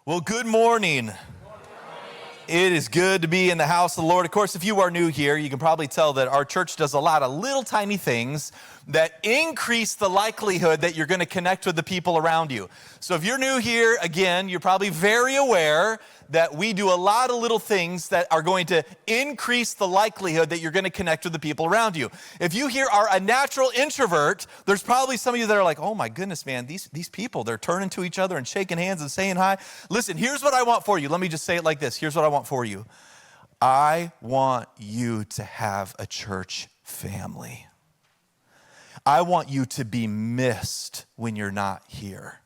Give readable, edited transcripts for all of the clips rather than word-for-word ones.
Well, good morning. It is good to be in the house of the Lord. Of course, if you are new here, you can probably tell that our church does a lot of little tiny things that increase the likelihood that you're going to connect with the people around you. So if you're new here, again, you're probably very aware that we do a lot of little things that are going to increase the likelihood that you're going to connect with the people around you. If you here are a natural introvert, there's probably some of you that are like, oh my goodness, man, these people, they're turning to each other and shaking hands and saying hi. Listen, here's what I want for you. Let me just say it like this. Here's what I want for you. I want you to have a church family. I want you to be missed when you're not here.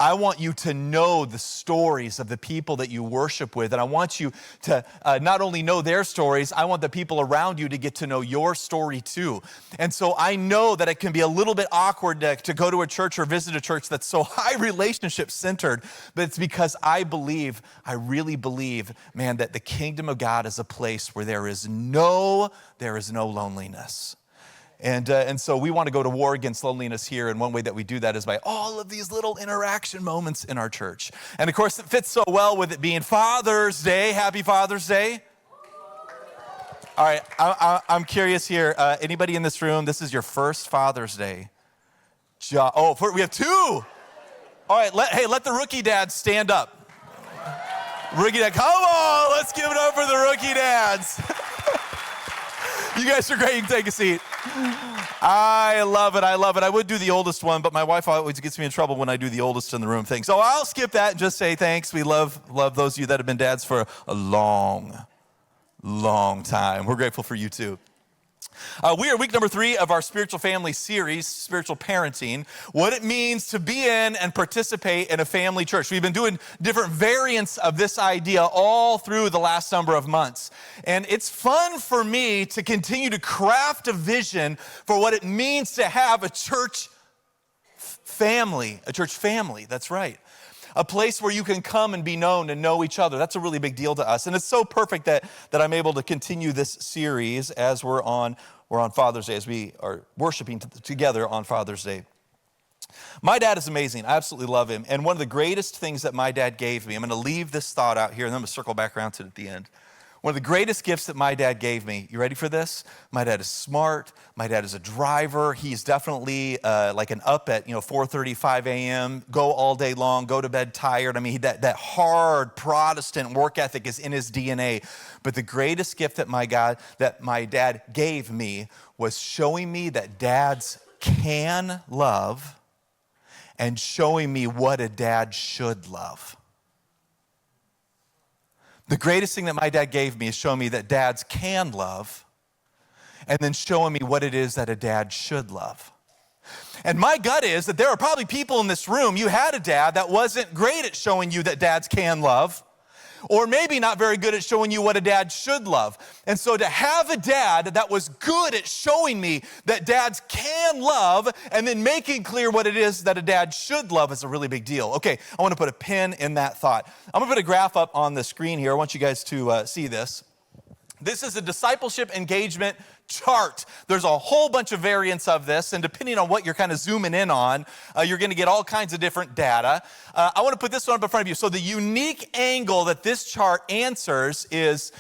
I want you to know the stories of the people that you worship with, and I want you to not only know their stories, I want the people around you to get to know your story too. And so I know that it can be a little bit awkward to go to a church or visit a church that's so high relationship centered, but it's because I really believe, man, that the kingdom of God is a place where there is no loneliness. And so we want to go to war against loneliness here, and one way that we do that is by all of these little interaction moments in our church. And of course, it fits so well with it being Father's Day. Happy Father's Day. All right, I'm curious here. Anybody in this room, this is your first Father's Day? We have two. All right, let the rookie dads stand up. Rookie dad, come on, let's give it up for the rookie dads. You guys are great. You can take a seat. I love it. I would do the oldest one, but my wife always gets me in trouble when I do the oldest in the room thing. So I'll skip that and just say thanks. We love those of you that have been dads for a long time. We're grateful for you too. We are week number 3 of our spiritual family series, spiritual parenting, what it means to be in and participate in a family church. We've been doing different variants of this idea all through the last number of months. And it's fun for me to continue to craft a vision for what it means to have a church family, that's right. A place where you can come and be known and know each other. That's a really big deal to us. And it's so perfect that I'm able to continue this series as we're on Father's Day, as we are worshiping together on Father's Day. My dad is amazing. I absolutely love him. And one of the greatest things that my dad gave me, I'm going to leave this thought out here, and then I'm going to circle back around to it at the end. One of the greatest gifts that my dad gave me, you ready for this? My dad is smart. My dad is a driver. He's definitely like an up at 4:35 a.m., go all day long, go to bed tired. I mean, that hard Protestant work ethic is in his DNA. But the greatest gift that my dad gave me was showing me that dads can love and showing me what a dad should love. The greatest thing that my dad gave me is showing me that dads can love and then showing me what it is that a dad should love. And my gut is that there are probably people in this room, you had a dad that wasn't great at showing you that dads can love, or maybe not very good at showing you what a dad should love. And so to have a dad that was good at showing me that dads can love and then making clear what it is that a dad should love is a really big deal. Okay, I want to put a pin in that thought. I'm going to put a graph up on the screen here. I want you guys to see this. This is a discipleship engagement chart. There's a whole bunch of variants of this, and depending on what you're kind of zooming in on, you're going to get all kinds of different data. I want to put this one up in front of you. So the unique angle that this chart answers is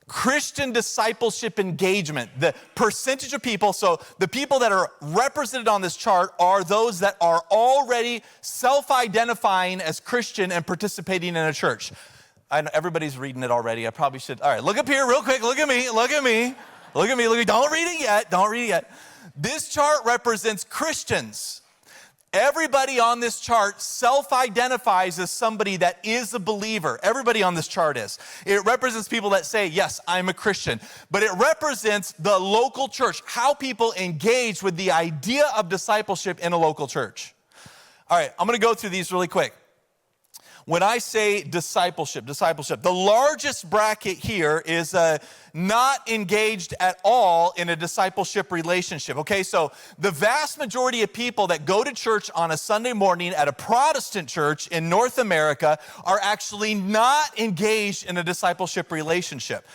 Christian discipleship engagement, the percentage of people. So the people that are represented on this chart are those that are already self-identifying as Christian and participating in a church. I know everybody's reading it already. I probably should. All right, look up here real quick. Look at me. Don't read it yet. This chart represents Christians. Everybody on this chart self-identifies as somebody that is a believer. Everybody on this chart is. It represents people that say, yes, I'm a Christian. But it represents the local church, how people engage with the idea of discipleship in a local church. All right, I'm going to go through these really quick. When I say discipleship, the largest bracket here is not engaged at all in a discipleship relationship, okay? So the vast majority of people that go to church on a Sunday morning at a Protestant church in North America are actually not engaged in a discipleship relationship.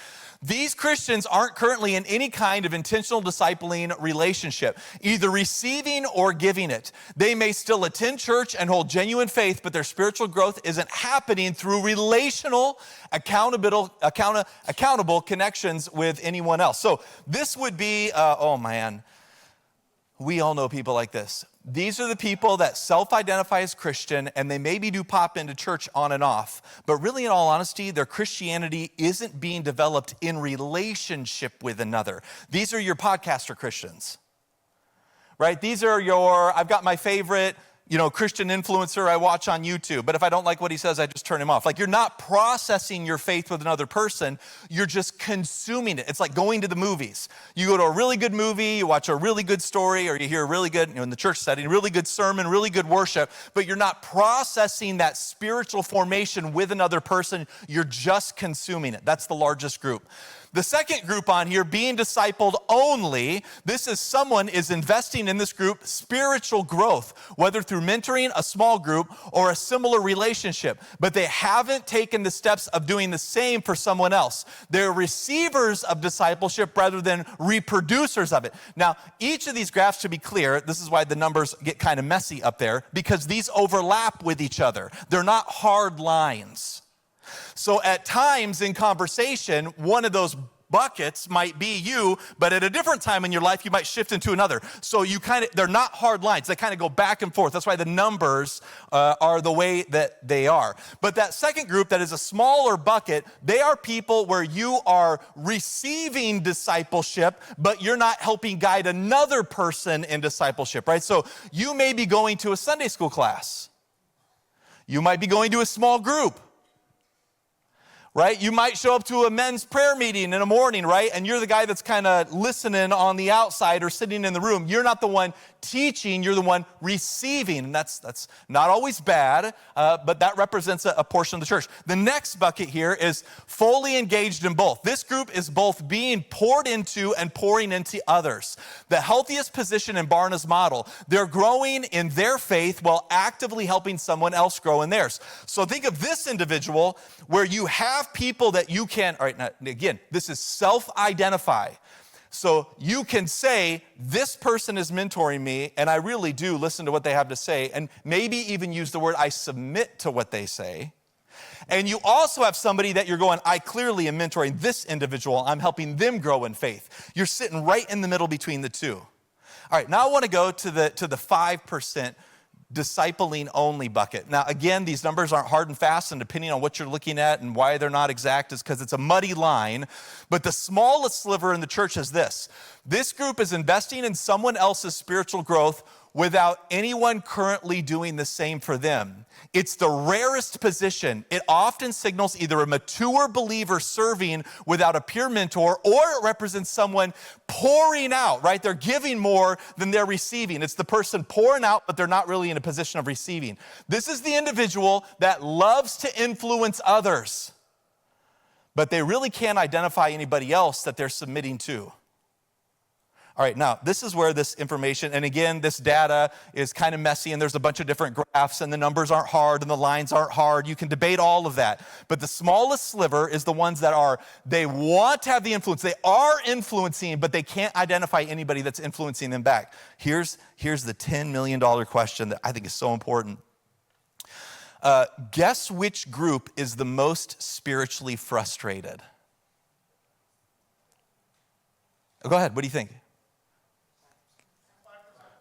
These Christians aren't currently in any kind of intentional discipling relationship, either receiving or giving it. They may still attend church and hold genuine faith, but their spiritual growth isn't happening through relational, accountable connections with anyone else. So this would be, we all know people like this. These are the people that self-identify as Christian, and they maybe do pop into church on and off. But really, in all honesty, their Christianity isn't being developed in relationship with another. These are your podcaster Christians, right? These are I've got my favorite, Christian influencer I watch on YouTube, but if I don't like what he says, I just turn him off. Like, you're not processing your faith with another person, you're just consuming it. It's like going to the movies. You go to a really good movie, you watch a really good story, or you hear a really good, in the church setting, really good sermon, really good worship, but you're not processing that spiritual formation with another person, you're just consuming it. That's the largest group. The second group on here, being discipled only, this is someone is investing in this group spiritual growth, whether through mentoring, a small group, or a similar relationship, but they haven't taken the steps of doing the same for someone else. They're receivers of discipleship rather than reproducers of it. Now, each of these graphs, to be clear, this is why the numbers get kind of messy up there, because these overlap with each other. They're not hard lines. So at times in conversation, one of those buckets might be you, but at a different time in your life, you might shift into another. So they're not hard lines. They kind of go back and forth. That's why the numbers are the way that they are. But that second group that is a smaller bucket, they are people where you are receiving discipleship, but you're not helping guide another person in discipleship, right? So you may be going to a Sunday school class. You might be going to a small group. Right? You might show up to a men's prayer meeting in the morning, right? And you're the guy that's kind of listening on the outside or sitting in the room. You're not the one teaching, you're the one receiving. And that's not always bad, but that represents a portion of the church. The next bucket here is fully engaged in both. This group is both being poured into and pouring into others. The healthiest position in Barna's model. They're growing in their faith while actively helping someone else grow in theirs. So think of this individual where you have people that you can, all right, now, again, this is self-identify. So you can say, this person is mentoring me, and I really do listen to what they have to say, and maybe even use the word, I submit to what they say. And you also have somebody that you're going, I clearly am mentoring this individual. I'm helping them grow in faith. You're sitting right in the middle between the two. All right, now I want to go to the 5% discipling only bucket. Now, again, these numbers aren't hard and fast, and depending on what you're looking at and why they're not exact is because it's a muddy line. But the smallest sliver in the church is this. This group is investing in someone else's spiritual growth without anyone currently doing the same for them. It's the rarest position. It often signals either a mature believer serving without a peer mentor, or it represents someone pouring out, right? They're giving more than they're receiving. It's the person pouring out, but they're not really in a position of receiving. This is the individual that loves to influence others, but they really can't identify anybody else that they're submitting to. All right, now, this is where this information, and again, this data is kind of messy, and there's a bunch of different graphs, and the numbers aren't hard, and the lines aren't hard. You can debate all of that. But the smallest sliver is the ones that they want to have the influence. They are influencing, but they can't identify anybody that's influencing them back. Here's the $10 million question that I think is so important. Guess which group is the most spiritually frustrated? Go ahead, what do you think?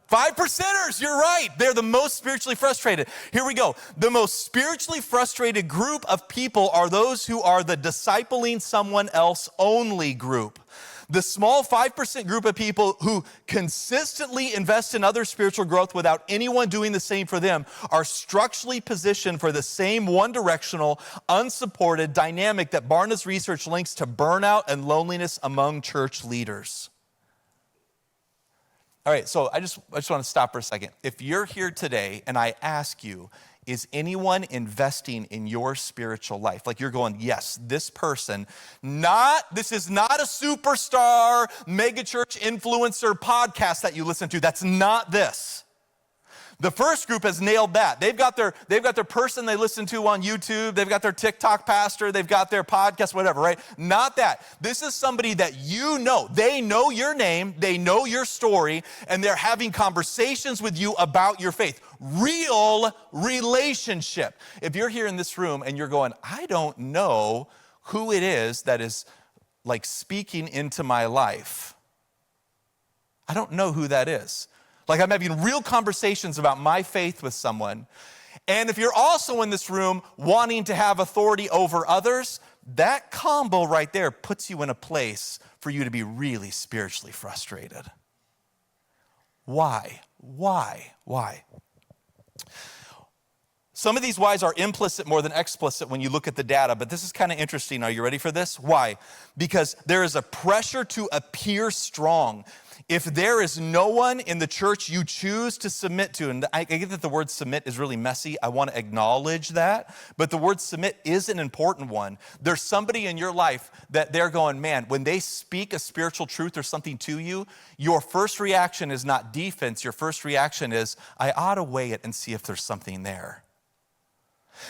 5%ers, you're right. They're the most spiritually frustrated. Here we go. The most spiritually frustrated group of people are those who are the discipling someone else only group. The small 5% group of people who consistently invest in other spiritual growth without anyone doing the same for them are structurally positioned for the same one-directional, unsupported dynamic that Barna's research links to burnout and loneliness among church leaders. All right, so I just want to stop for a second. If you're here today and I ask you, is anyone investing in your spiritual life? Like you're going, yes, this person, this is not a superstar, megachurch influencer podcast that you listen to. That's not this. The first group has nailed that. They've got their person they listen to on YouTube. They've got their TikTok pastor. They've got their podcast, whatever, right? Not that. This is somebody that you know. They know your name. They know your story. And they're having conversations with you about your faith. Real relationship. If you're here in this room and you're going, I don't know who it is that is like speaking into my life. I don't know who that is. Like I'm having real conversations about my faith with someone. And if you're also in this room wanting to have authority over others, that combo right there puts you in a place for you to be really spiritually frustrated. Why? Some of these whys are implicit more than explicit when you look at the data, but this is kind of interesting. Are you ready for this? Why? Because there is a pressure to appear strong. If there is no one in the church you choose to submit to, and I get that the word submit is really messy. I want to acknowledge that, but the word submit is an important one. There's somebody in your life that they're going, man, when they speak a spiritual truth or something to you, your first reaction is not defense. Your first reaction is, I ought to weigh it and see if there's something there.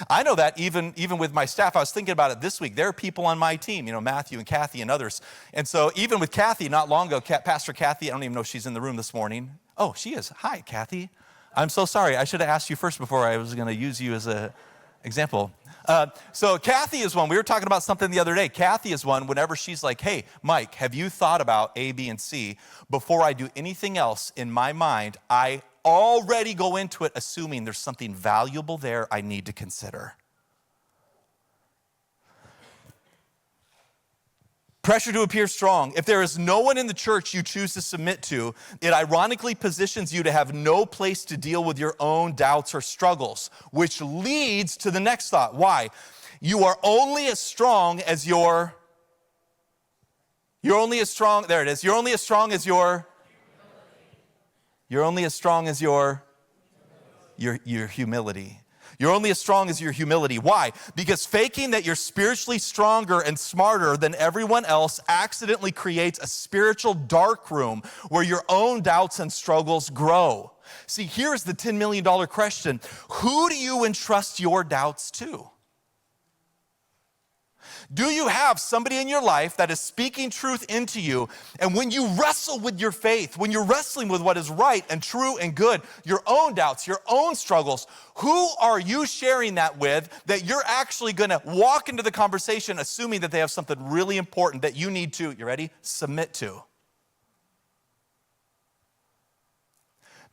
I know that even with my staff. I was thinking about it this week. There are people on my team, Matthew and Kathy and others. And so even with Kathy, not long ago, Pastor Kathy, I don't even know if she's in the room this morning. Oh, she is. Hi, Kathy. I'm so sorry. I should have asked you first before I was going to use you as an example. So Kathy is one. We were talking about something the other day. Kathy is one whenever she's like, hey, Mike, have you thought about A, B, and C? Before I do anything else in my mind, I already go into it assuming there's something valuable there I need to consider. Pressure to appear strong. If there is no one in the church you choose to submit to, it ironically positions you to have no place to deal with your own doubts or struggles, which leads to the next thought. Why? You are only as strong as your, you're only as strong as your humility. You're only as strong as your humility. Why? Because faking that you're spiritually stronger and smarter than everyone else accidentally creates a spiritual dark room where your own doubts and struggles grow. See, here's the $10 million question. Who do you entrust your doubts to? Do you have somebody in your life that is speaking truth into you? And when you wrestle with your faith, when you're wrestling with what is right and true and good, your own doubts, your own struggles, who are you sharing that with that you're actually going to walk into the conversation assuming that they have something really important that you need to, you ready, submit to?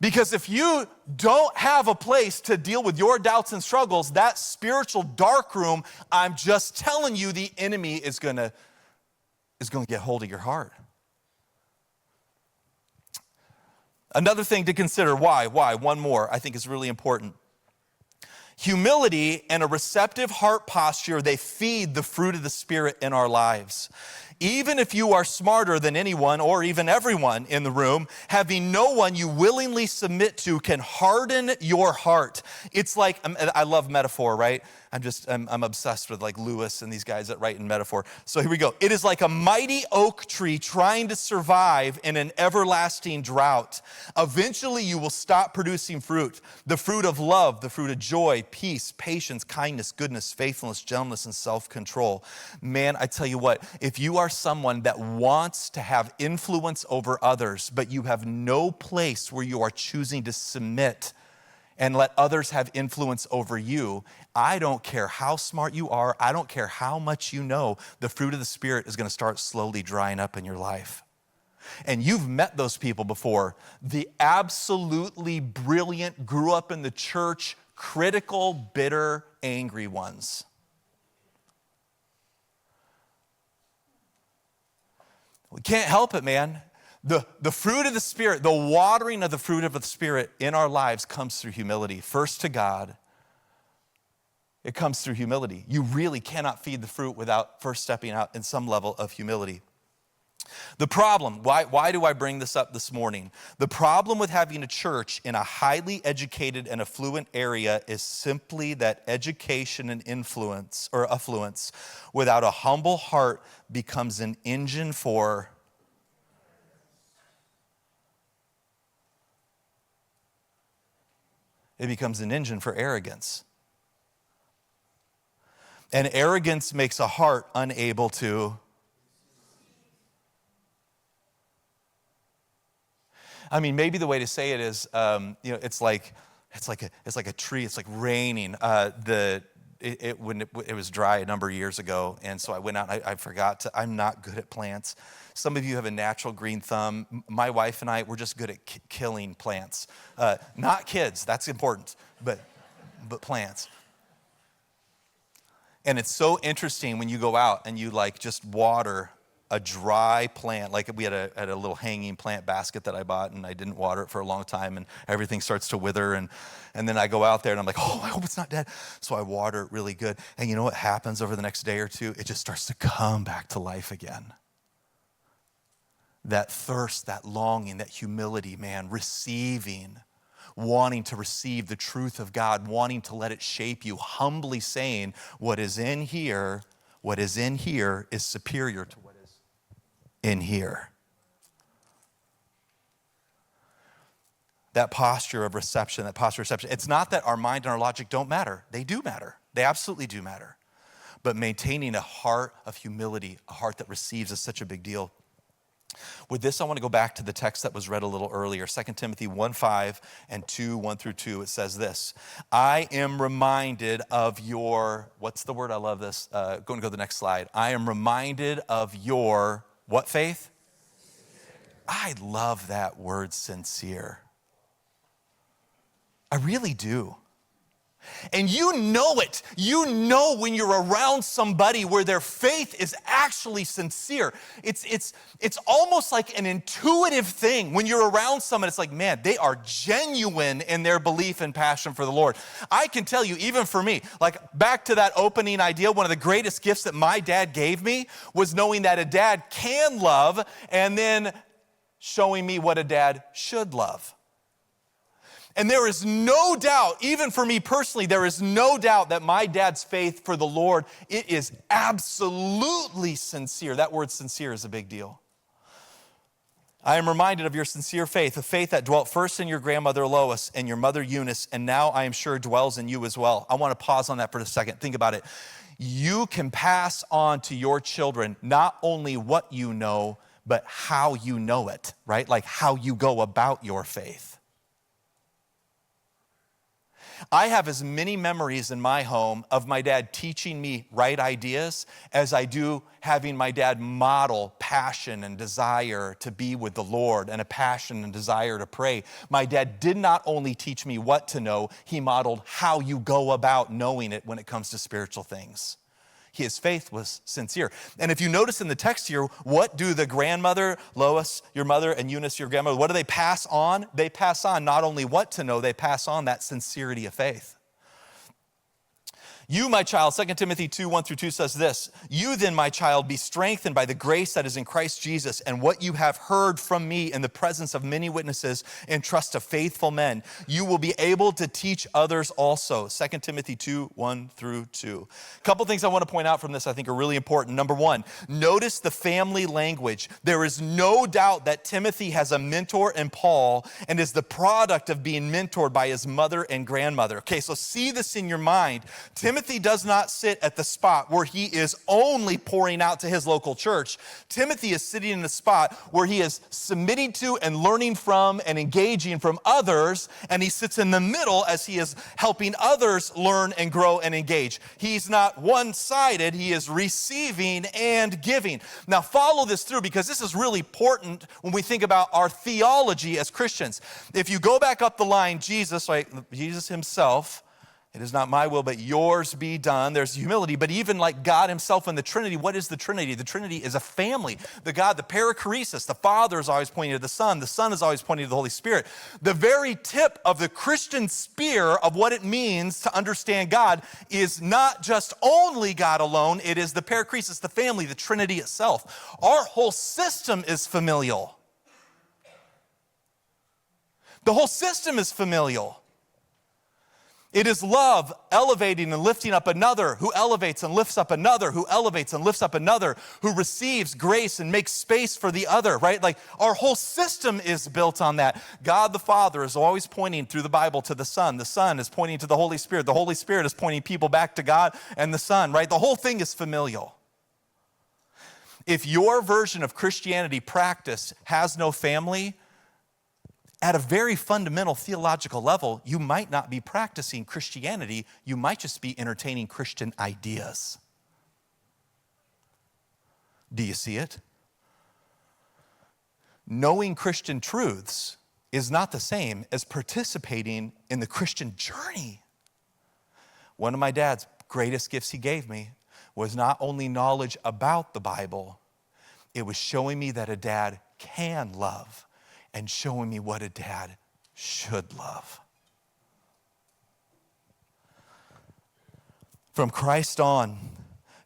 Because if you don't have a place to deal with your doubts and struggles, that spiritual dark room, I'm just telling you, the enemy is going to get hold of your heart. Another thing to consider, why? One more I think is really important. Humility and a receptive heart posture, they feed the fruit of the Spirit in our lives. Even if you are smarter than anyone or even everyone in the room, having no one you willingly submit to can harden your heart. It's like, I love metaphor, right? I'm obsessed with like Lewis and these guys that write in metaphor. So here we go. It is like a mighty oak tree trying to survive in an everlasting drought. Eventually you will stop producing fruit. The fruit of love, the fruit of joy, peace, patience, kindness, goodness, faithfulness, gentleness, and self-control. Man, I tell you what, if you are someone that wants to have influence over others, but you have no place where you are choosing to submit and let others have influence over you, I don't care how smart you are, I don't care how much you know, the fruit of the Spirit is going to start slowly drying up in your life. And you've met those people before. The absolutely brilliant, grew up in the church, critical, bitter, angry ones. We can't help it, man. The fruit of the Spirit, the watering of the fruit of the Spirit in our lives comes through humility. First to God, it comes through humility. You really cannot feed the fruit without first stepping out in some level of humility. The problem, why do I bring this up this morning? The problem with having a church in a highly educated and affluent area is simply that education and influence or affluence without a humble heart becomes an engine for it becomes an engine for arrogance. And arrogance makes a heart unable to. I mean, maybe the way to say it is, it's like a tree. It's like raining. When it was dry a number of years ago, and so I went out. I forgot to. I'm not good at plants. Some of you have a natural green thumb. My wife and I, we're just good at killing plants. Not kids. That's important, but plants. And it's so interesting when you go out and you like just water a dry plant. Like we had a little hanging plant basket that I bought, and I didn't water it for a long time, and everything starts to wither. And then I go out there and I'm like, oh, I hope it's not dead. So I water it really good. And you know what happens over the next day or two? It just starts to come back to life again. That thirst, that longing, that humility, man, receiving, wanting to receive the truth of God, wanting to let it shape you, humbly saying, what is in here is superior to what is in here. That posture of reception, it's not that our mind and our logic don't matter. They do matter. They absolutely do matter. But maintaining a heart of humility, a heart that receives, is such a big deal. With this, I want to go back to the text that was read a little earlier, 2 Timothy 1:5 and 2:1-2. It says this: I am reminded of your, what's the word? I love this. Go to the next slide. I am reminded of your, what faith? I love that word, sincere. I really do. And you know it. You know when you're around somebody where their faith is actually sincere. It's almost like an intuitive thing. When you're around someone, it's like, man, they are genuine in their belief and passion for the Lord. I can tell you, even for me, like back to that opening idea, one of the greatest gifts that my dad gave me was knowing that a dad can love and then showing me what a dad should love. And there is no doubt, even for me personally, there is no doubt that my dad's faith for the Lord, it is absolutely sincere. That word sincere is a big deal. I am reminded of your sincere faith, a faith that dwelt first in your grandmother Lois and your mother Eunice, and now I am sure dwells in you as well. I want to pause on that for a second. Think about it. You can pass on to your children not only what you know, but how you know it, right? Like how you go about your faith. I have as many memories in my home of my dad teaching me right ideas as I do having my dad model passion and desire to be with the Lord and a passion and desire to pray. My dad did not only teach me what to know, he modeled how you go about knowing it when it comes to spiritual things. His faith was sincere. And if you notice in the text here, what do the grandmother, Lois, your mother, and Eunice, your grandmother, what do they pass on? They pass on not only what to know, they pass on that sincerity of faith. You, my child, 2 Timothy 2:1-2 says this: you then, my child, be strengthened by the grace that is in Christ Jesus, and what you have heard from me in the presence of many witnesses, entrust to faithful men. You will be able to teach others also. 2 Timothy 2:1-2. A couple things I want to point out from this I think are really important. Number one, notice the family language. There is no doubt that Timothy has a mentor in Paul and is the product of being mentored by his mother and grandmother. Okay, so see this in your mind. Timothy does not sit at the spot where he is only pouring out to his local church. Timothy is sitting in the spot where he is submitting to and learning from and engaging from others, and he sits in the middle as he is helping others learn and grow and engage. He's not one-sided, he is receiving and giving. Now follow this through, because this is really important when we think about our theology as Christians. If you go back up the line, Jesus himself, it is not my will, but yours be done. There's humility, but even like God himself in the Trinity, what is the Trinity? The Trinity is a family. The God, the perichoresis, the Father is always pointing to the Son is always pointing to the Holy Spirit. The very tip of the Christian spear of what it means to understand God is not just only God alone, it is the perichoresis, the family, the Trinity itself. Our whole system is familial. The whole system is familial. It is love elevating and lifting up another, who elevates and lifts up another, who elevates and lifts up another, who receives grace and makes space for the other, right? Like our whole system is built on that. God the Father is always pointing through the Bible to the Son is pointing to the Holy Spirit is pointing people back to God and the Son, right? The whole thing is familial. If your version of Christianity practice has no family, at a very fundamental theological level, you might not be practicing Christianity. You might just be entertaining Christian ideas. Do you see it? Knowing Christian truths is not the same as participating in the Christian journey. One of my dad's greatest gifts he gave me was not only knowledge about the Bible, it was showing me that a dad can love and showing me what a dad should love. From Christ on,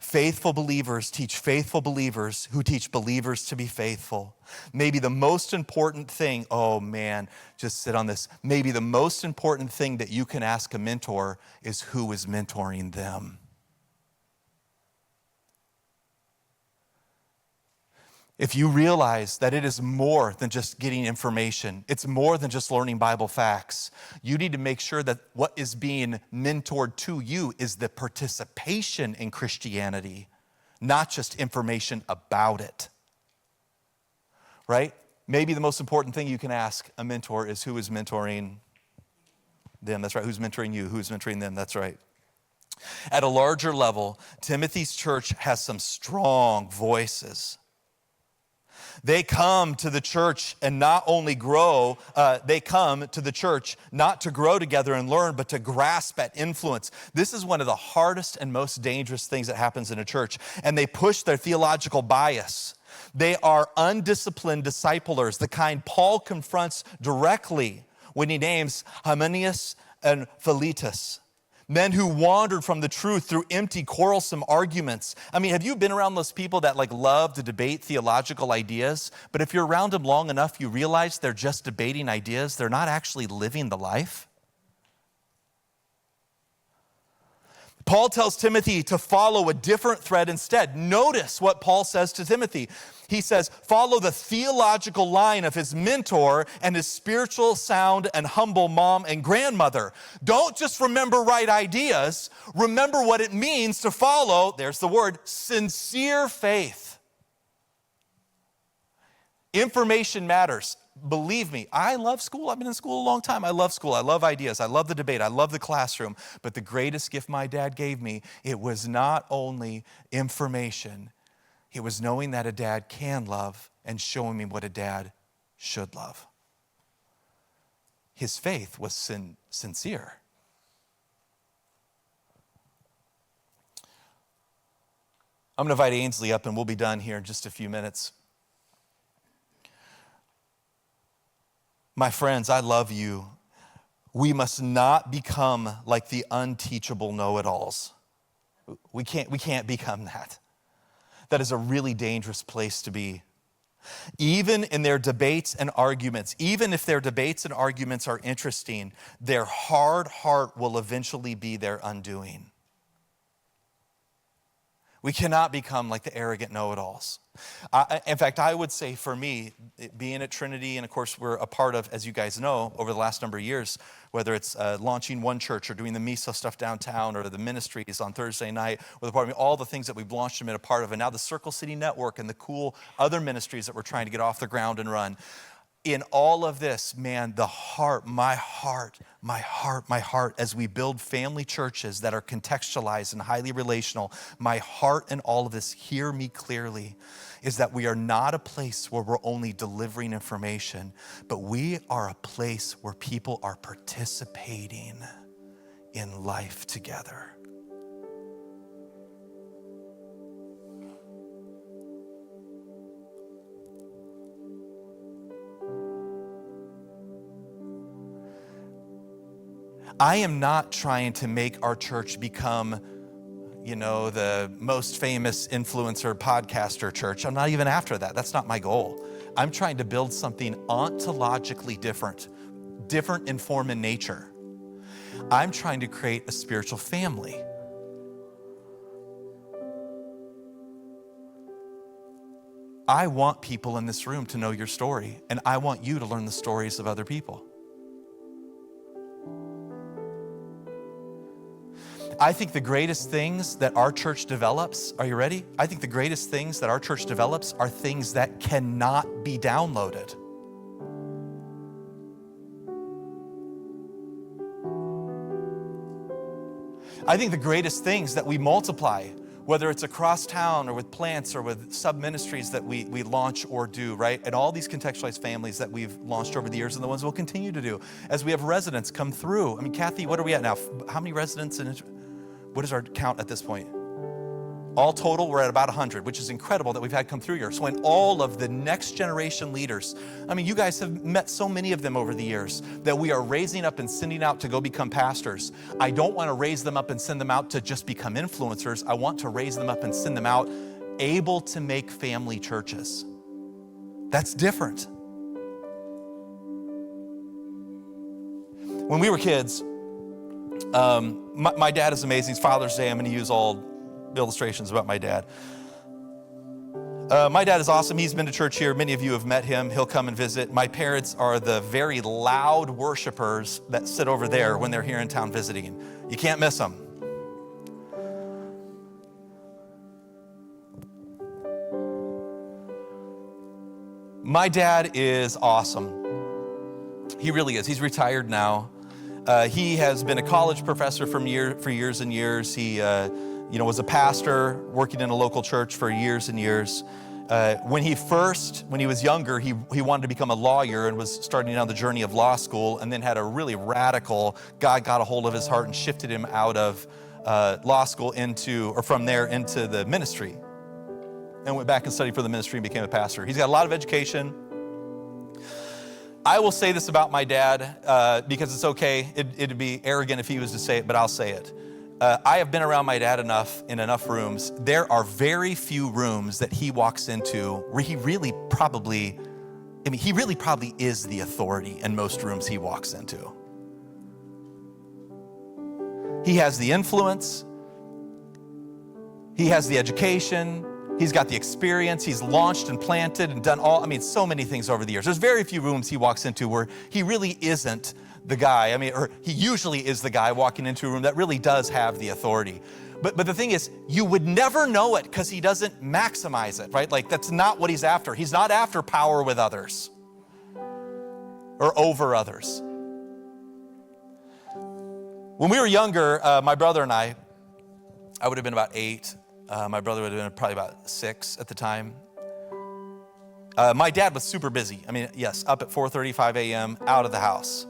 faithful believers teach faithful believers who teach believers to be faithful. Maybe the most important thing, oh man, just sit on this. Maybe the most important thing that you can ask a mentor is who is mentoring them. If you realize that it is more than just getting information, it's more than just learning Bible facts, you need to make sure that what is being mentored to you is the participation in Christianity, not just information about it. Right? Maybe the most important thing you can ask a mentor is who is mentoring them. That's right. Who's mentoring you? Who's mentoring them? That's right. At a larger level, Timothy's church has some strong voices. They come to the church and not only grow, they come to the church not to grow together and learn, but to grasp at influence. This is one of the hardest and most dangerous things that happens in a church. And they push their theological bias. They are undisciplined disciplers, the kind Paul confronts directly when he names Hymenaeus and Philetus. Men who wandered from the truth through empty, quarrelsome arguments. I mean, have you been around those people that love to debate theological ideas? But if you're around them long enough, you realize they're just debating ideas. They're not actually living the life. Paul tells Timothy to follow a different thread instead. Notice what Paul says to Timothy. He says, follow the theological line of his mentor and his spiritual, sound, and humble mom and grandmother. Don't just remember right ideas. Remember what it means to follow, there's the word, sincere faith. Information matters. Believe me, I love school. I've been in school a long time. I love school. I love ideas. I love the debate. I love the classroom. But the greatest gift my dad gave me, it was not only information. It was knowing that a dad can love and showing me what a dad should love. His faith was sincere. I'm going to invite Ainsley up and we'll be done here in just a few minutes. My friends, I love you. We must not become like the unteachable know-it-alls. We can't become that. That is a really dangerous place to be. Even in their debates and arguments, even if their debates and arguments are interesting, their hard heart will eventually be their undoing. We cannot become like the arrogant know-it-alls. In fact, I would say for me, being at Trinity, and of course we're a part of, as you guys know, over the last number of years, whether it's launching one church or doing the miso stuff downtown or the ministries on Thursday night, or all the things that we've launched and been a part of, and now the Circle City Network and the cool other ministries that we're trying to get off the ground and run. In all of this, man, my heart, as we build family churches that are contextualized and highly relational, my heart in all of this, hear me clearly, is that we are not a place where we're only delivering information, but we are a place where people are participating in life together. I am not trying to make our church become, the most famous influencer podcaster church. I'm not even after that. That's not my goal. I'm trying to build something ontologically different in form and nature. I'm trying to create a spiritual family. I want people in this room to know your story, and I want you to learn the stories of other people. I think the greatest things that our church develops, are you ready? I think the greatest things that our church develops are things that cannot be downloaded. I think the greatest things that we multiply, whether it's across town or with plants or with sub-ministries that we launch or do, right? And all these contextualized families that we've launched over the years and the ones we'll continue to do as we have residents come through. I mean, Kathy, what are we at now? How many residents? What is our count at this point? All total, we're at about 100, which is incredible that we've had come through here. So when all of the next generation leaders, I mean, you guys have met so many of them over the years that we are raising up and sending out to go become pastors. I don't want to raise them up and send them out to just become influencers. I want to raise them up and send them out able to make family churches. That's different. When we were kids, my dad is amazing. It's Father's Day. I'm going to use all illustrations about my dad. My dad is awesome. He's been to church here. Many of you have met him. He'll come and visit. My parents are the very loud worshipers that sit over there when they're here in town visiting. You can't miss them. My dad is awesome. He really is. He's retired now. He has been a college professor for years and years. He was a pastor working in a local church for years and years. When he was younger, he wanted to become a lawyer and was starting down the journey of law school, and then had a really radical, God got a hold of his heart and shifted him out of law school from there into the ministry, and went back and studied for the ministry and became a pastor. He's got a lot of education. I will say this about my dad because it's okay. It'd be arrogant if he was to say it, but I'll say it. I have been around my dad enough in enough rooms. There are very few rooms that he walks into where he really probably is the authority in most rooms he walks into. He has the influence. He has the education. He's got the experience. He's launched and planted and done so many things over the years. There's very few rooms he walks into where he really isn't the guy. Or he usually is the guy walking into a room that really does have the authority. But the thing is, you would never know it because he doesn't maximize it, right? Like, that's not what he's after. He's not after power with others or over others. When we were younger, my brother and I would have been about 8. My brother would have been probably about 6 at the time. My dad was super busy. Up at 4:35 a.m., out of the house.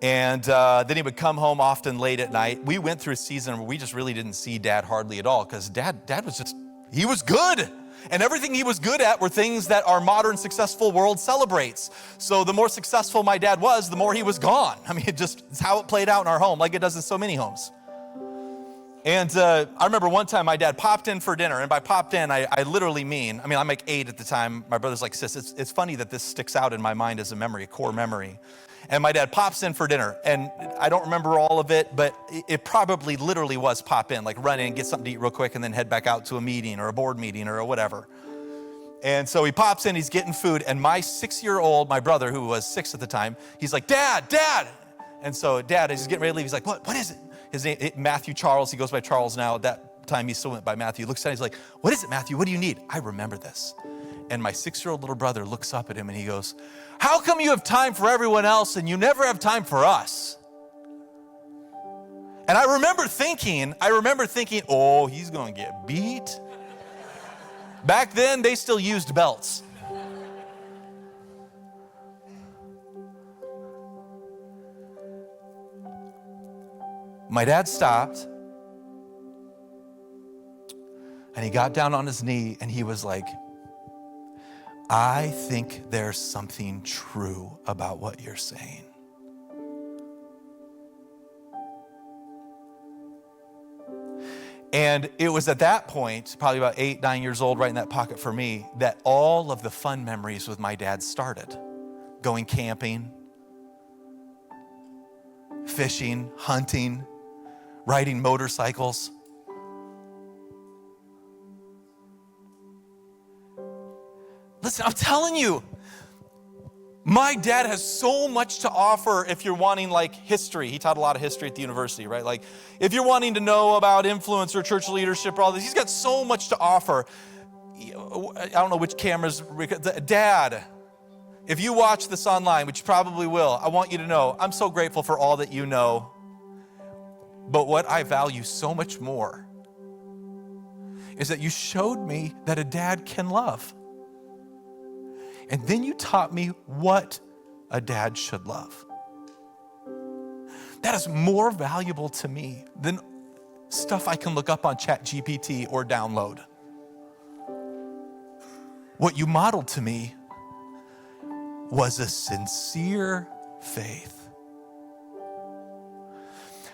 And then he would come home often late at night. We went through a season where we just really didn't see Dad hardly at all because Dad he was good. And everything he was good at were things that our modern successful world celebrates. So the more successful my dad was, the more he was gone. It's how it played out in our home, like it does in so many homes. And I remember one time my dad popped in for dinner, and by popped in, I literally mean, I'm like 8 at the time. My brother's like 6. It's funny that this sticks out in my mind as a memory, a core memory. And my dad pops in for dinner, and I don't remember all of it, but it probably literally was pop in, like run in, get something to eat real quick, and then head back out to a meeting or a board meeting or whatever. And so he pops in, he's getting food, and my 6-year-old, my brother, who was 6 at the time, he's like, Dad. And so Dad, as he's getting ready to leave, he's like, what is it? His name, Matthew Charles, he goes by Charles now. At that time, he still went by Matthew. He looks at him, he's like, what is it, Matthew? What do you need? I remember this. And my 6-year-old little brother looks up at him and he goes, how come you have time for everyone else and you never have time for us? And I remember thinking, oh, he's going to get beat. Back then, they still used belts. My dad stopped and he got down on his knee and he was like, I think there's something true about what you're saying. And it was at that point, probably about 8, 9 years old, right in that pocket for me, that all of the fun memories with my dad started. Going camping, fishing, hunting, riding motorcycles. Listen, I'm telling you, my dad has so much to offer if you're wanting like history. He taught a lot of history at the university, right? Like if you're wanting to know about influence or church leadership or all this, he's got so much to offer. I don't know which cameras. Dad, if you watch this online, which you probably will, I want you to know I'm so grateful for all that you know. But what I value so much more is that you showed me that a dad can love. And then you taught me what a dad should love. That is more valuable to me than stuff I can look up on ChatGPT or download. What you modeled to me was a sincere faith.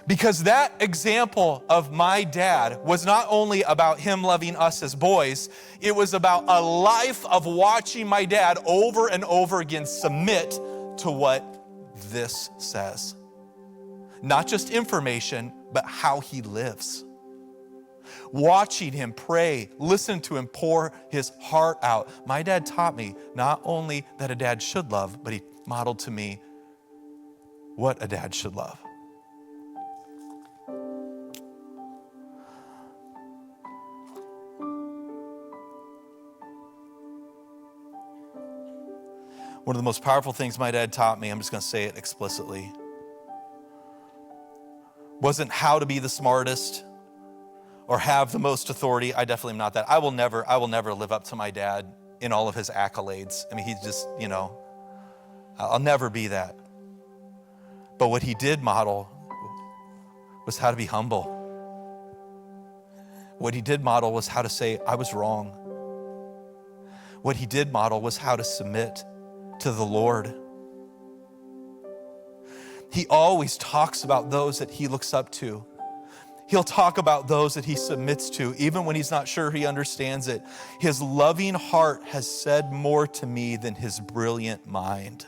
Because that example of my dad was not only about him loving us as boys, it was about a life of watching my dad over and over again submit to what this says. Not just information, but how he lives. Watching him pray, listen to him pour his heart out. My dad taught me not only that a dad should love, but he modeled to me what a dad should love. One of the most powerful things my dad taught me, I'm just going to say it explicitly, wasn't how to be the smartest or have the most authority. I definitely am not that. I will never live up to my dad in all of his accolades. I mean, he's just, I'll never be that. But what he did model was how to be humble. What he did model was how to say, I was wrong. What he did model was how to submit to the Lord. He always talks about those that he looks up to. He'll talk about those that he submits to, even when he's not sure he understands it. His loving heart has said more to me than his brilliant mind.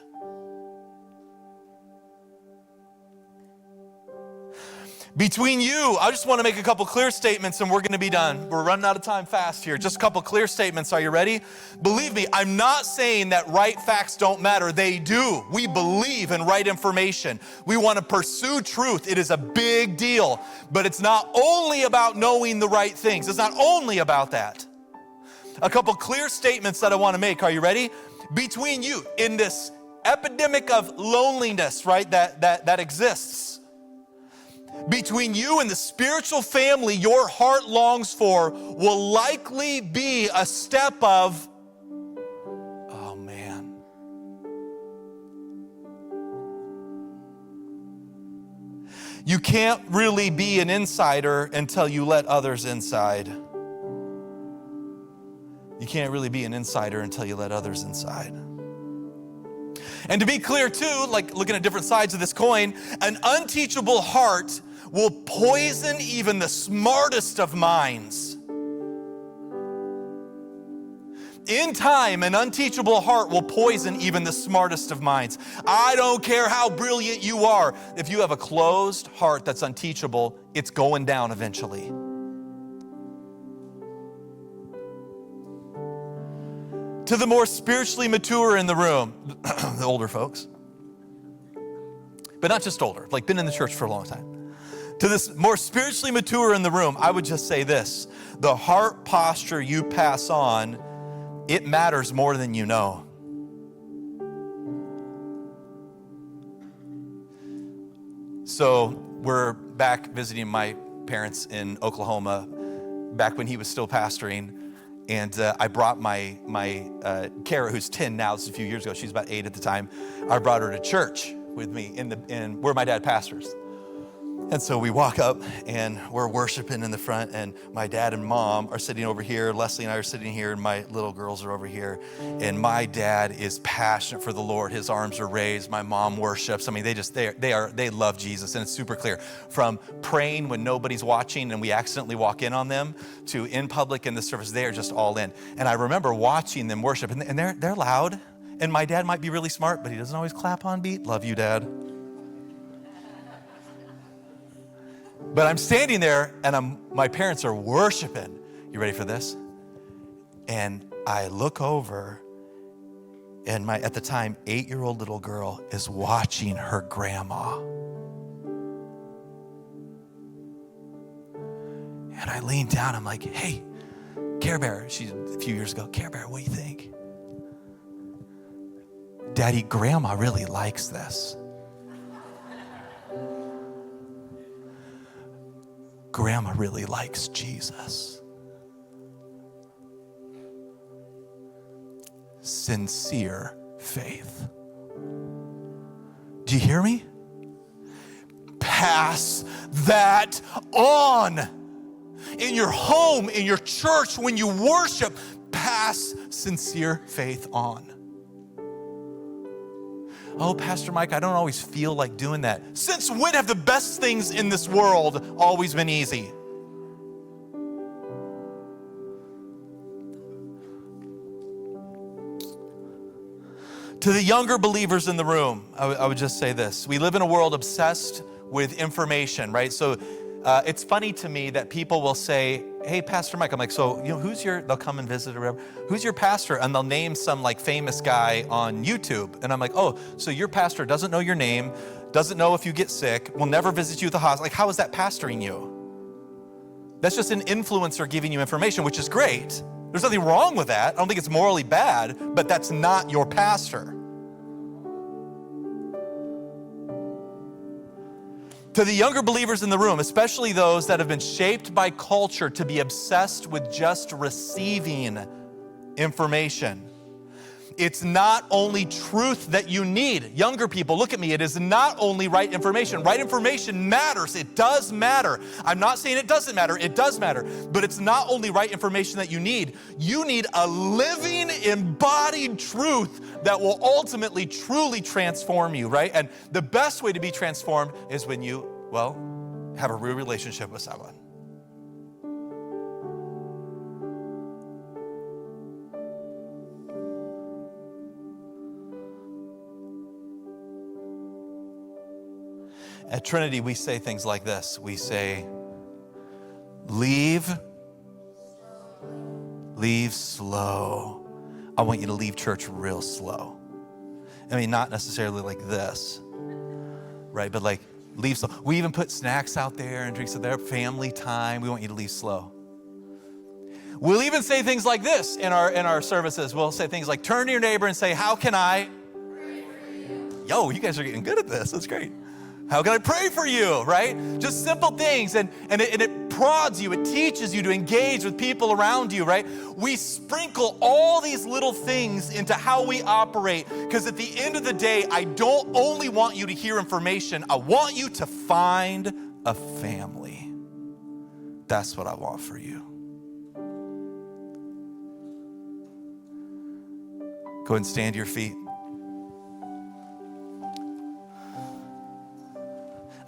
Between you, I just want to make a couple clear statements and we're going to be done. We're running out of time fast here. Just a couple clear statements. Are you ready? Believe me, I'm not saying that right facts don't matter. They do. We believe in right information. We want to pursue truth. It is a big deal. But it's not only about knowing the right things. It's not only about that. A couple clear statements that I want to make. Are you ready? Between you, in this epidemic of loneliness, right, that exists, between you and the spiritual family your heart longs for will likely be a step of, oh man. You can't really be an insider until you let others inside. You can't really be an insider until you let others inside. And to be clear too, like looking at different sides of this coin, an unteachable heart will poison even the smartest of minds. In time, an unteachable heart will poison even the smartest of minds. I don't care how brilliant you are. If you have a closed heart that's unteachable, it's going down eventually. To the more spiritually mature in the room, the older folks, but not just older, like been in the church for a long time. To this more spiritually mature in the room, I would just say this: the heart posture you pass on, it matters more than you know. So we're back visiting my parents in Oklahoma, back when he was still pastoring. And I brought my Kara, who's 10 now, this is a few years ago, she's about 8 at the time. I brought her to church with me in where my dad pastors. And so we walk up and we're worshiping in the front, and my dad and mom are sitting over here. Leslie and I are sitting here, and my little girls are over here. And my dad is passionate for the Lord. His arms are raised. My mom worships. I mean, they love Jesus, and it's super clear. From praying when nobody's watching and we accidentally walk in on them, to in public in the service, they are just all in. And I remember watching them worship, and they're loud. And my dad might be really smart, but he doesn't always clap on beat. Love you, Dad. But I'm standing there and my parents are worshiping. You ready for this? And I look over and my, at the time, 8-year-old little girl is watching her grandma. And I lean down, I'm like, hey, Care Bear, she's a few years ago, Care Bear, what do you think? Daddy, Grandma really likes this. Grandma really likes Jesus. Sincere faith. Do you hear me? Pass that on. In your home, in your church, when you worship, pass sincere faith on. Oh, Pastor Mike, I don't always feel like doing that. Since when have the best things in this world always been easy? To the younger believers in the room, I would just say this. We live in a world obsessed with information, right? So it's funny to me that people will say, hey, Pastor Mike. I'm like, so, they'll come and visit or whatever. Who's your pastor? And they'll name some like famous guy on YouTube. And I'm like, oh, so your pastor doesn't know your name, doesn't know if you get sick, will never visit you at the hospital. Like, how is that pastoring you? That's just an influencer giving you information, which is great. There's nothing wrong with that. I don't think it's morally bad, but that's not your pastor. To the younger believers in the room, especially those that have been shaped by culture to be obsessed with just receiving information, it's not only truth that you need. Younger people, look at me. It is not only right information. Right information matters. It does matter. I'm not saying it doesn't matter. It does matter. But it's not only right information that you need. You need a living, embodied truth that will ultimately, truly transform you, right? And the best way to be transformed is when you, have a real relationship with someone. At Trinity, we say things like this. We say, leave slow. I want you to leave church real slow. I mean, not necessarily like this, right? But like, leave slow. We even put snacks out there and drinks out there, family time. We want you to leave slow. We'll even say things like this in our services. We'll say things like, turn to your neighbor and say, how can I pray for you? Yo, you guys are getting good at this. That's great. How can I pray for you, right? Just simple things, and it prods you, it teaches you to engage with people around you, right? We sprinkle all these little things into how we operate, because at the end of the day, I don't only want you to hear information, I want you to find a family. That's what I want for you. Go ahead and stand to your feet.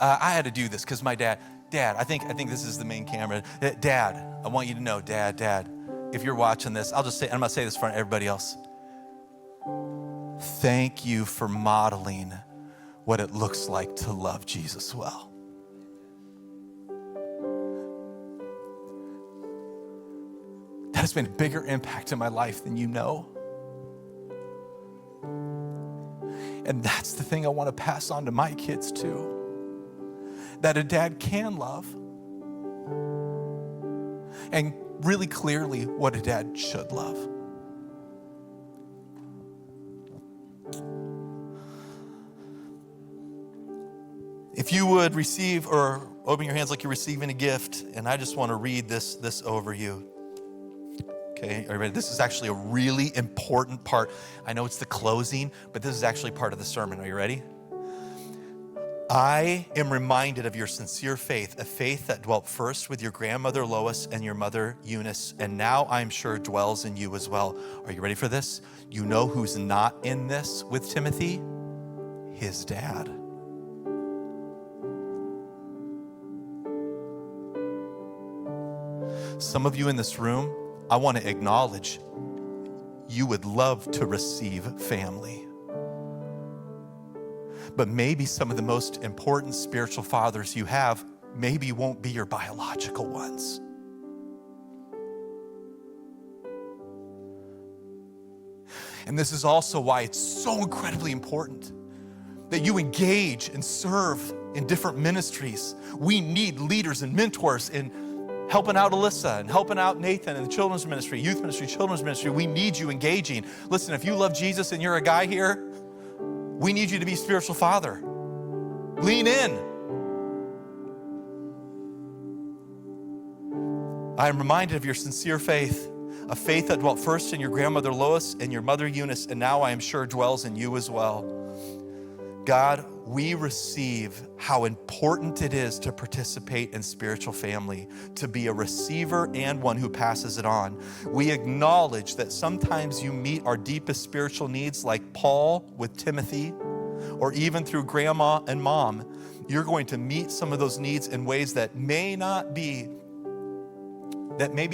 I had to do this because my dad, I think this is the main camera. Dad, I want you to know, Dad, if you're watching this, I'm going to say this in front of everybody else. Thank you for modeling what it looks like to love Jesus well. That has been a bigger impact in my life than you know. And that's the thing I want to pass on to my kids too. That a dad can love. And really clearly what a dad should love. If you would receive or open your hands like you're receiving a gift, and I just want to read this over you. Okay, are you ready? This is actually a really important part. I know it's the closing, but this is actually part of the sermon. Are you ready? I am reminded of your sincere faith, a faith that dwelt first with your grandmother Lois and your mother Eunice, and now I'm sure dwells in you as well. Are you ready for this? You know who's not in this with Timothy? His dad. Some of you in this room, I want to acknowledge you would love to receive family. But maybe some of the most important spiritual fathers you have maybe won't be your biological ones. And this is also why it's so incredibly important that you engage and serve in different ministries. We need leaders and mentors in helping out Alyssa and helping out Nathan in the children's ministry, youth ministry, children's ministry. We need you engaging. Listen, if you love Jesus and you're a guy here, we need you to be spiritual father. Lean in. I am reminded of your sincere faith, a faith that dwelt first in your grandmother Lois and your mother Eunice, and now I am sure dwells in you as well. God, we receive how important it is to participate in spiritual family, to be a receiver and one who passes it on. We acknowledge that sometimes you meet our deepest spiritual needs like Paul with Timothy, or even through grandma and mom. You're going to meet some of those needs in ways that maybe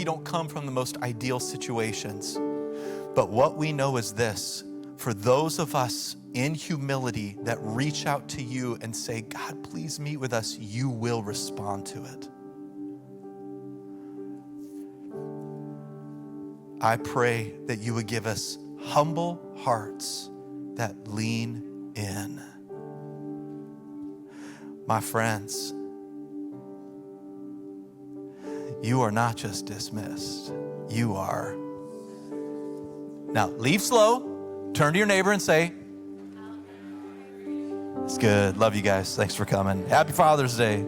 don't come from the most ideal situations. But what we know is this: for those of us in humility that reach out to you and say, God, please meet with us, you will respond to it. I pray that you would give us humble hearts that lean in. My friends, you are not just dismissed, you are. Now, leave slow, turn to your neighbor and say, it's good. Love you guys. Thanks for coming. Happy Father's Day.